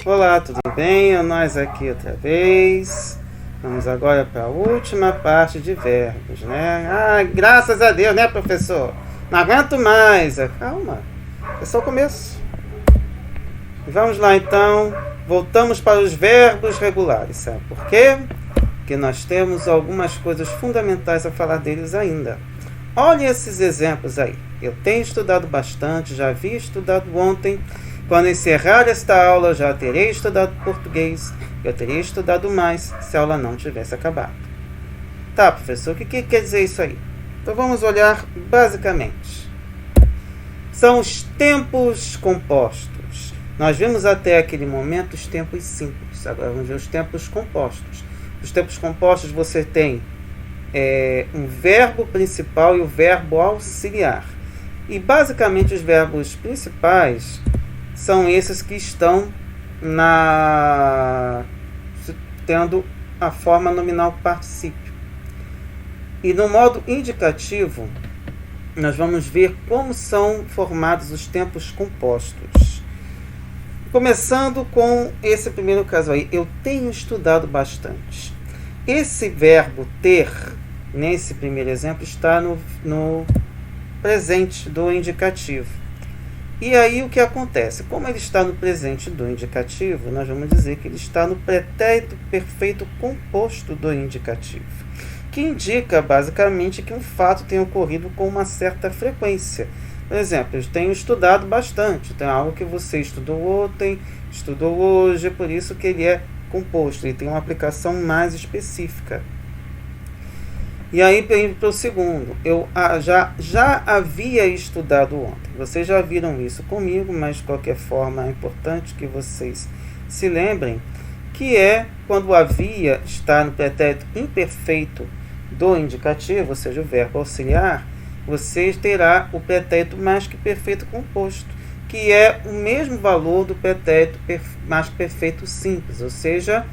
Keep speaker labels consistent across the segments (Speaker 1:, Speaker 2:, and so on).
Speaker 1: Olá, tudo bem? Nós aqui outra vez. Vamos agora para a última parte de verbos, né? Ah, graças a Deus, né, professor? Não aguento mais. Calma, é só o começo. Vamos lá, então. Voltamos para os verbos regulares, sabe por quê? Porque nós temos algumas coisas fundamentais a falar deles ainda. Olhem esses exemplos aí. Eu tenho estudado bastante, já havia estudado ontem. Quando encerrar esta aula, já terei estudado português. Eu teria estudado mais se a aula não tivesse acabado. Tá, professor, o que quer dizer isso aí? Então vamos olhar basicamente. São os tempos compostos. Nós vimos até aquele momento os tempos simples. Agora vamos ver os tempos compostos. Os tempos compostos você tem um verbo principal e o verbo auxiliar. E basicamente os verbos principais são esses que estão tendo a forma nominal particípio. E no modo indicativo, nós vamos ver como são formados os tempos compostos. Começando com esse primeiro caso aí. Eu tenho estudado bastante. Esse verbo ter, nesse primeiro exemplo, está no presente do indicativo. E aí o que acontece? Como ele está no presente do indicativo, nós vamos dizer que ele está no pretérito perfeito composto do indicativo, que indica basicamente que um fato tem ocorrido com uma certa frequência. Por exemplo, eu tenho estudado bastante, então é algo que você estudou ontem, estudou hoje, por isso que ele é composto, ele tem uma aplicação mais específica. E aí, para o segundo, eu já havia estudado ontem. Vocês já viram isso comigo, mas de qualquer forma é importante que vocês se lembrem que é quando o havia está no pretérito imperfeito do indicativo, ou seja, o verbo auxiliar, você terá o pretérito mais que perfeito composto, que é o mesmo valor do pretérito mais que perfeito simples, ou seja,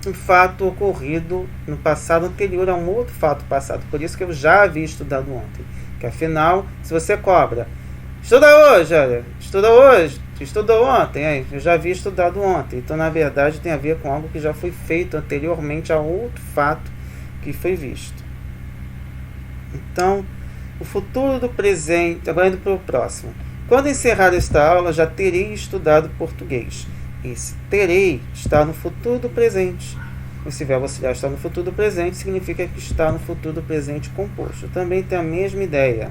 Speaker 1: um fato ocorrido no passado anterior a um outro fato passado. Por isso que eu já havia estudado ontem. Que afinal, se você cobra, estuda hoje, olha, estuda hoje, estudou ontem, aí, eu já havia estudado ontem. Então, na verdade, tem a ver com algo que já foi feito anteriormente a outro fato que foi visto. Então, o futuro do presente, agora indo para o próximo. Quando encerrar esta aula, já terei estudado português. Esse terei está no futuro do presente. Esse verbo auxiliar está no futuro do presente, significa que está no futuro do presente composto. Também tem a mesma ideia.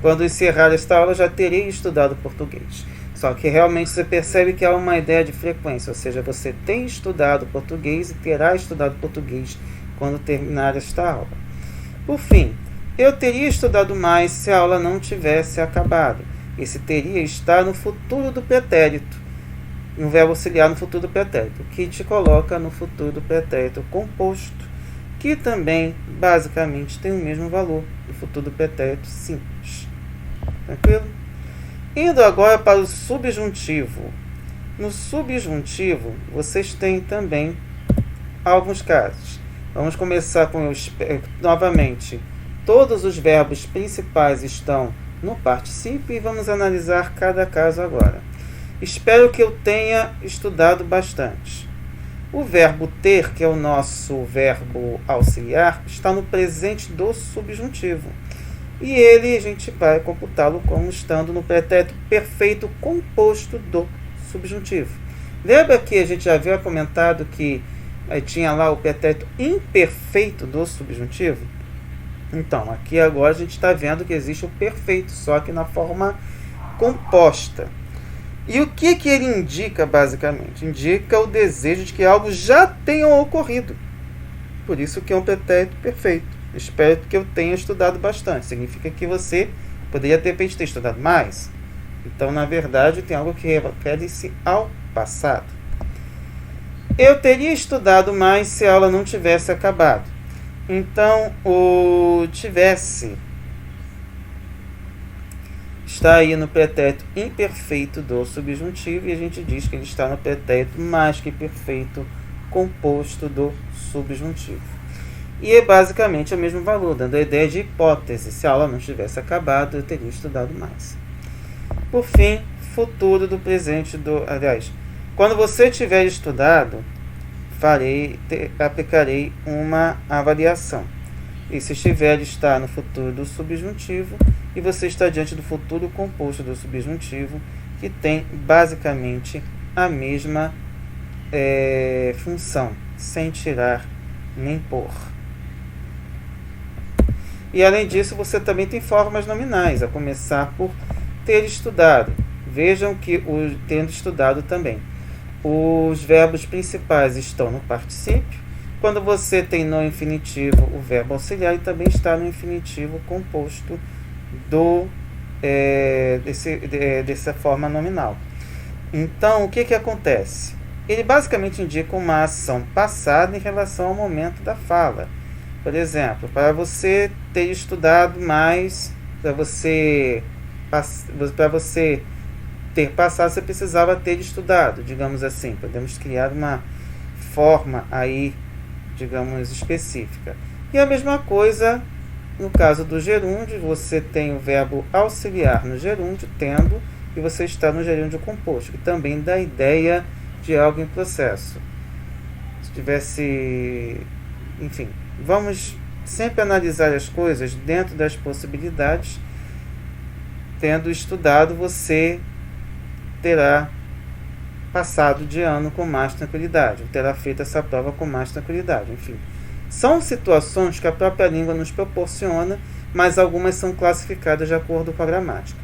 Speaker 1: Quando encerrar esta aula, já terei estudado português. Só que realmente você percebe que há uma ideia de frequência, ou seja, você tem estudado português e terá estudado português quando terminar esta aula. Por fim, eu teria estudado mais se a aula não tivesse acabado. Esse teria está no futuro do pretérito. Um verbo auxiliar no futuro do pretérito, que te coloca no futuro do pretérito composto, que também, basicamente, tem o mesmo valor do futuro do pretérito simples. Tranquilo? Indo agora para o subjuntivo. No subjuntivo, vocês têm também alguns casos. Vamos começar com, novamente, todos os verbos principais estão no particípio e vamos analisar cada caso agora. Espero que eu tenha estudado bastante. O verbo ter, que é o nosso verbo auxiliar, está no presente do subjuntivo. E ele a gente vai computá-lo como estando no pretérito perfeito composto do subjuntivo. Lembra que a gente já havia comentado que tinha lá o pretérito imperfeito do subjuntivo? Então, aqui agora a gente está vendo que existe o perfeito, só que na forma composta. E o que ele indica, basicamente? Indica o desejo de que algo já tenha ocorrido. Por isso que é um pretérito perfeito. Espero que eu tenha estudado bastante. Significa que você poderia, de repente, ter estudado mais. Então, na verdade, tem algo que refere-se ao passado. Eu teria estudado mais se a aula não tivesse acabado. Então, o tivesse está aí no pretérito imperfeito do subjuntivo e a gente diz que ele está no pretérito mais que perfeito composto do subjuntivo. E é basicamente o mesmo valor, dando a ideia de hipótese. Se a aula não tivesse acabado, eu teria estudado mais. Por fim, futuro do presente aliás, quando você tiver estudado, aplicarei uma avaliação. E se estiver, está no futuro do subjuntivo e você está diante do futuro composto do subjuntivo, que tem basicamente a mesma função, sem tirar nem pôr. E além disso, você também tem formas nominais, a começar por ter estudado. Vejam que tendo estudado também. Os verbos principais estão no particípio. Quando você tem no infinitivo o verbo auxiliar, e também está no infinitivo composto dessa forma nominal. Então, o que acontece? Ele basicamente indica uma ação passada em relação ao momento da fala. Por exemplo, para você ter estudado mais, para você ter passado, você precisava ter estudado, digamos assim. Podemos criar uma forma aí, digamos, específica. E a mesma coisa no caso do gerúndio, você tem o verbo auxiliar no gerúndio, tendo, e você está no gerúndio composto, que também dá a ideia de algo em processo. Se tivesse... Enfim, vamos sempre analisar as coisas dentro das possibilidades. Tendo estudado, você terá passado de ano com mais tranquilidade, ou terá feito essa prova com mais tranquilidade. Enfim, são situações que a própria língua nos proporciona, mas algumas são classificadas de acordo com a gramática.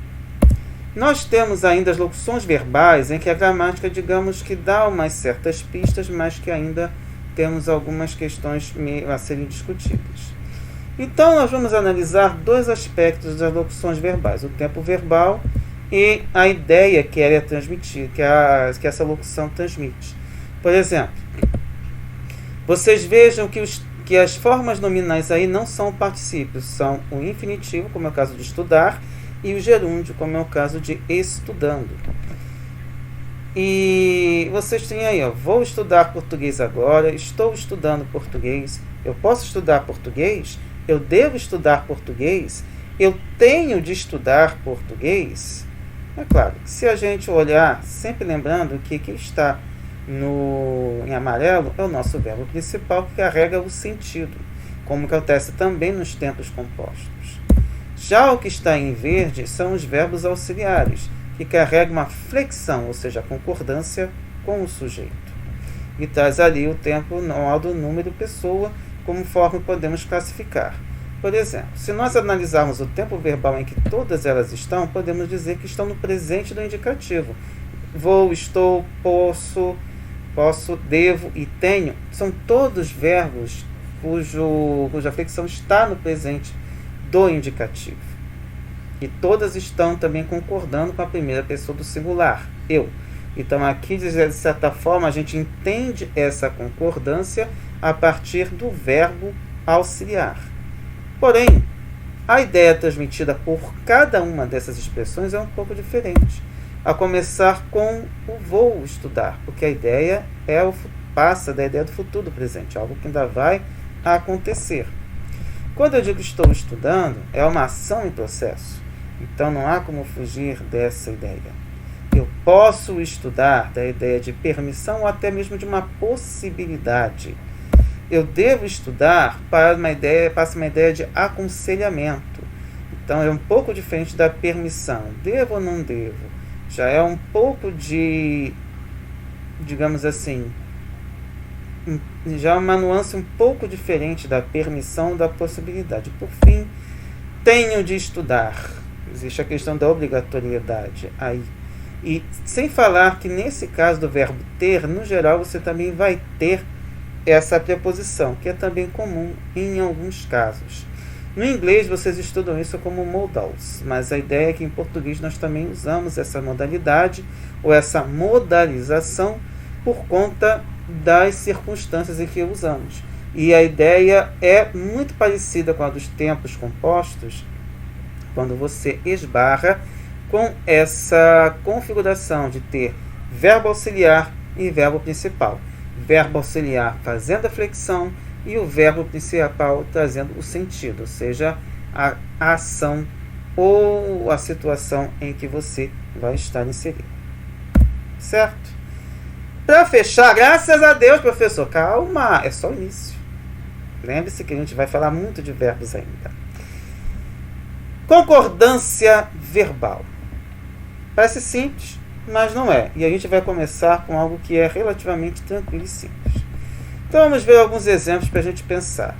Speaker 1: Nós temos ainda as locuções verbais, em que a gramática, digamos que dá umas certas pistas, mas que ainda temos algumas questões a serem discutidas. Então, nós vamos analisar dois aspectos das locuções verbais: o tempo verbal e a ideia que ela é transmitida, que essa locução transmite. Por exemplo, vocês vejam que as formas nominais aí não são particípios, são o infinitivo, como é o caso de estudar, e o gerúndio, como é o caso de estudando. E vocês têm aí, vou estudar português agora, estou estudando português, eu posso estudar português, eu devo estudar português, eu tenho de estudar português. É claro, se a gente olhar, sempre lembrando que quem está em amarelo é o nosso verbo principal, que carrega o sentido, como acontece também nos tempos compostos. Já o que está em verde são os verbos auxiliares, que carregam uma flexão, ou seja, a concordância com o sujeito. E traz ali o tempo modo, número, pessoa, conforme podemos classificar. Por exemplo, se nós analisarmos o tempo verbal em que todas elas estão, podemos dizer que estão no presente do indicativo. Vou, estou, posso, devo e tenho. São todos verbos cuja flexão está no presente do indicativo. E todas estão também concordando com a primeira pessoa do singular, eu. Então aqui, de certa forma, a gente entende essa concordância a partir do verbo auxiliar. Porém, a ideia transmitida por cada uma dessas expressões é um pouco diferente. A começar com o vou estudar, porque a ideia passa da ideia do futuro do presente, algo que ainda vai acontecer. Quando eu digo estou estudando, é uma ação em processo. Então não há como fugir dessa ideia. Eu posso estudar, da ideia de permissão ou até mesmo de uma possibilidade. Eu devo estudar, passa uma ideia de aconselhamento. Então é um pouco diferente da permissão. Devo ou não devo? Já é um pouco de, digamos assim, já uma nuance um pouco diferente da permissão ou da possibilidade. Por fim, tenho de estudar. Existe a questão da obrigatoriedade aí. E sem falar que nesse caso do verbo ter, no geral, você também vai ter essa preposição, que é também comum em alguns casos. No inglês, vocês estudam isso como modals, mas a ideia é que em português nós também usamos essa modalidade ou essa modalização por conta das circunstâncias em que usamos. E a ideia é muito parecida com a dos tempos compostos, quando você esbarra com essa configuração de ter verbo auxiliar e verbo principal. Verbo auxiliar fazendo a flexão, e o verbo principal trazendo o sentido, ou seja, a ação ou a situação em que você vai estar inserido. Certo? Para fechar, graças a Deus, professor, calma, é só o início. Lembre-se que a gente vai falar muito de verbos ainda. Concordância verbal. Parece simples, mas não é. E a gente vai começar com algo que é relativamente tranquilo e simples. Então vamos ver alguns exemplos para a gente pensar.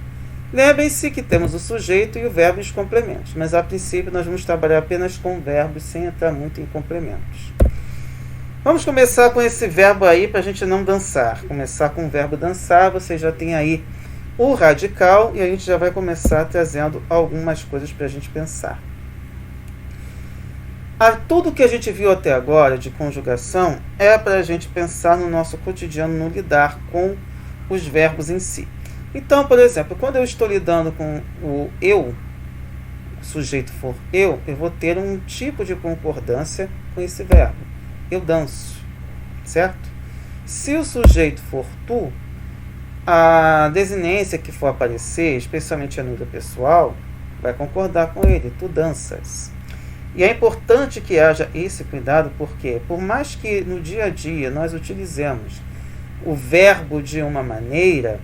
Speaker 1: Lembrem-se que temos o sujeito e o verbo e os complementos, mas a princípio nós vamos trabalhar apenas com verbos sem entrar muito em complementos. Vamos começar com esse verbo aí para a gente não dançar. Começar com o verbo dançar, você já tem aí o radical e a gente já vai começar trazendo algumas coisas para a gente pensar. Tudo que a gente viu até agora de conjugação é para a gente pensar no nosso cotidiano, no lidar com os verbos em si. Então, por exemplo, quando eu estou lidando com o eu, o sujeito for eu vou ter um tipo de concordância com esse verbo. Eu danço, certo? Se o sujeito for tu, a desinência que for aparecer, especialmente a neutra pessoal, vai concordar com ele. Tu danças. E é importante que haja esse cuidado, porque por mais que no dia a dia nós utilizemos o verbo de uma maneira,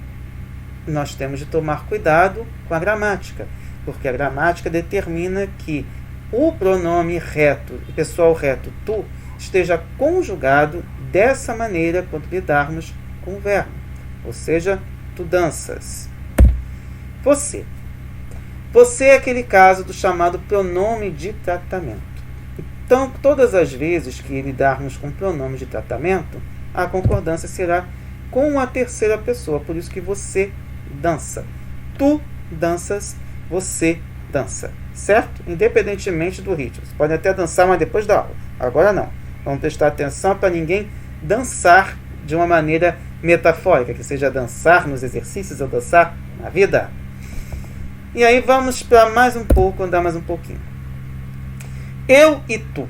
Speaker 1: nós temos de tomar cuidado com a gramática, porque a gramática determina que o pronome reto, o pessoal reto, tu, esteja conjugado dessa maneira quando lidarmos com o verbo. Ou seja, tu danças. Você. Você é aquele caso do chamado pronome de tratamento. Então, todas as vezes que lidarmos com pronome de tratamento, a concordância será com a terceira pessoa. Por isso que você dança. Tu danças, você dança. Certo? Independentemente do ritmo. Você pode até dançar, mas depois da aula. Agora não. Vamos prestar atenção para ninguém dançar de uma maneira metafórica, que seja dançar nos exercícios ou dançar na vida. E aí vamos para mais um pouco, andar mais um pouquinho. Eu e tu.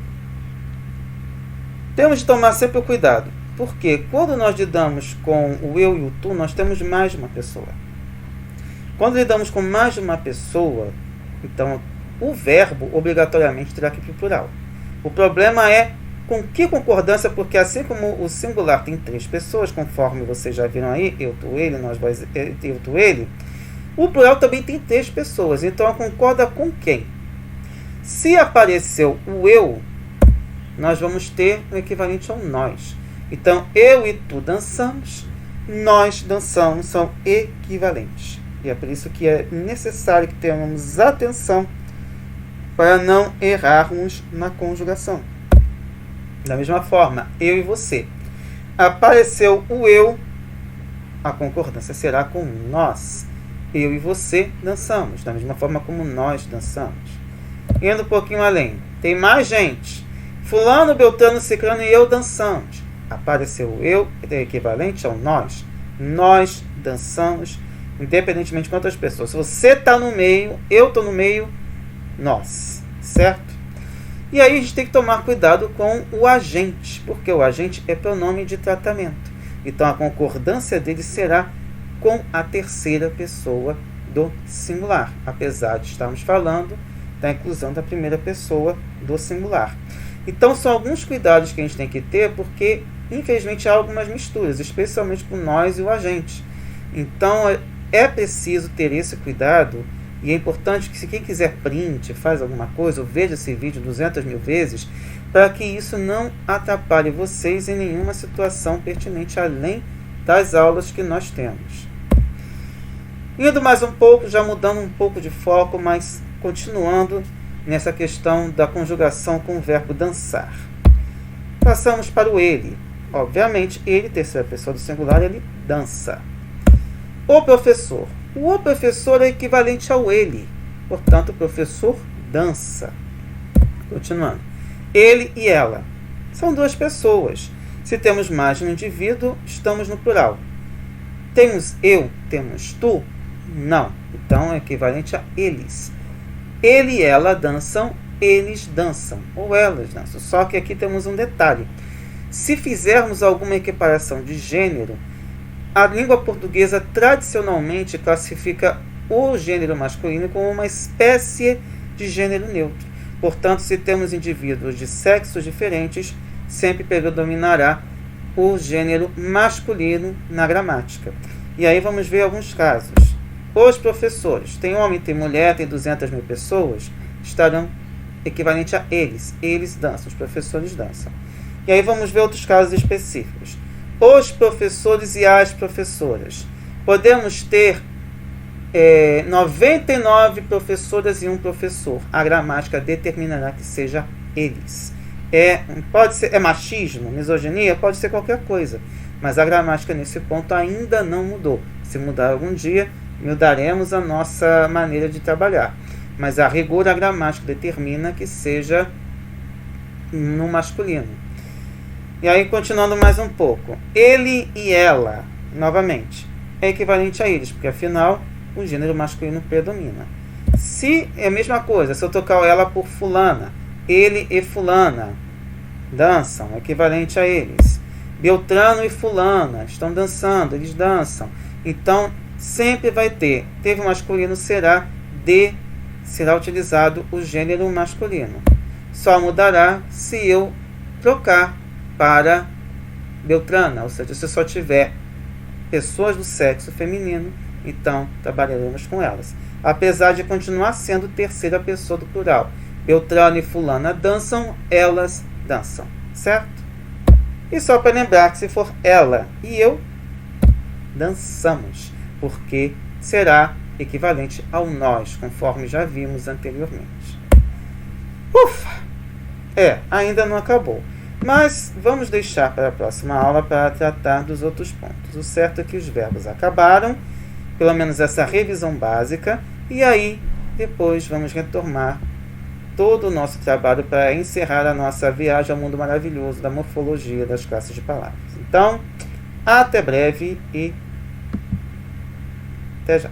Speaker 1: Temos de tomar sempre o cuidado, porque quando nós lidamos com o eu e o tu, nós temos mais de uma pessoa. Quando lidamos com mais de uma pessoa, então o verbo obrigatoriamente terá que ir para o plural. O problema é com que concordância, porque assim como o singular tem 3 pessoas, conforme vocês já viram aí, eu, tu, ele, nós, vós, eu, tu, ele, o plural também tem 3 pessoas. Então, concorda com quem? Se apareceu o eu, nós vamos ter o equivalente ao nós. Então, eu e tu dançamos, nós dançamos, são equivalentes. E é por isso que é necessário que tenhamos atenção para não errarmos na conjugação. Da mesma forma, eu e você. Apareceu o eu, a concordância será com nós. Eu e você dançamos, da mesma forma como nós dançamos. Indo um pouquinho além, tem mais gente. Fulano, Beltrano, Ciclano e eu dançamos. Apareceu o eu, é equivalente ao nós. Nós dançamos, independentemente de quantas pessoas. Se você está no meio, eu estou no meio, nós. Certo? E aí a gente tem que tomar cuidado com o agente, porque o agente é pronome de tratamento. Então a concordância dele será com a terceira pessoa do singular, apesar de estarmos falando da inclusão da primeira pessoa do singular. Então são alguns cuidados que a gente tem que ter, porque infelizmente há algumas misturas, especialmente com nós e o agente. Então é preciso ter esse cuidado. E é importante que, se quem quiser print, faz alguma coisa, ou veja esse vídeo 200 mil vezes, para que isso não atrapalhe vocês em nenhuma situação pertinente, além das aulas que nós temos. Indo mais um pouco, já mudando um pouco de foco, mas continuando nessa questão da conjugação com o verbo dançar. Passamos para o ele. Obviamente, ele, terceira pessoa do singular, ele dança. O professor. O professor é equivalente ao ele. Portanto, o professor dança. Continuando. Ele e ela. São 2 pessoas. Se temos mais de um indivíduo, estamos no plural. Temos eu, temos tu? Não. Então, é equivalente a eles. Ele e ela dançam, eles dançam. Ou elas dançam. Só que aqui temos um detalhe. Se fizermos alguma equiparação de gênero, A língua portuguesa tradicionalmente classifica o gênero masculino como uma espécie de gênero neutro. Portanto, se temos indivíduos de sexos diferentes, sempre predominará o gênero masculino na gramática. E aí vamos ver alguns casos. Os professores, tem homem, tem mulher, tem 200 mil pessoas, estarão equivalente a eles. Eles dançam, os professores dançam. E aí vamos ver outros casos específicos. Os professores e as professoras. Podemos ter 99 professoras e um professor. A gramática determinará que seja eles. Pode ser machismo, misoginia, pode ser qualquer coisa. Mas a gramática nesse ponto ainda não mudou. Se mudar algum dia, mudaremos a nossa maneira de trabalhar. Mas a rigor, a gramática determina que seja no masculino. E aí, continuando mais um pouco. Ele e ela, novamente, é equivalente a eles, porque afinal o gênero masculino predomina. Se é a mesma coisa, se eu trocar ela por fulana, ele e fulana dançam, é equivalente a eles. Beltrano e fulana estão dançando, eles dançam. Então, sempre vai teve masculino, será utilizado o gênero masculino. Só mudará se eu trocar para Beltrana, ou seja, se só tiver pessoas do sexo feminino, então trabalharemos com elas. Apesar de continuar sendo terceira pessoa do plural. Beltrano e fulana dançam, elas dançam, certo? E só para lembrar que se for ela e eu, dançamos, porque será equivalente ao nós, conforme já vimos anteriormente. Ufa! Ainda não acabou. Mas vamos deixar para a próxima aula para tratar dos outros pontos. O certo é que os verbos acabaram, pelo menos essa revisão básica, e aí depois vamos retomar todo o nosso trabalho para encerrar a nossa viagem ao mundo maravilhoso da morfologia das classes de palavras. Então, até breve e até já.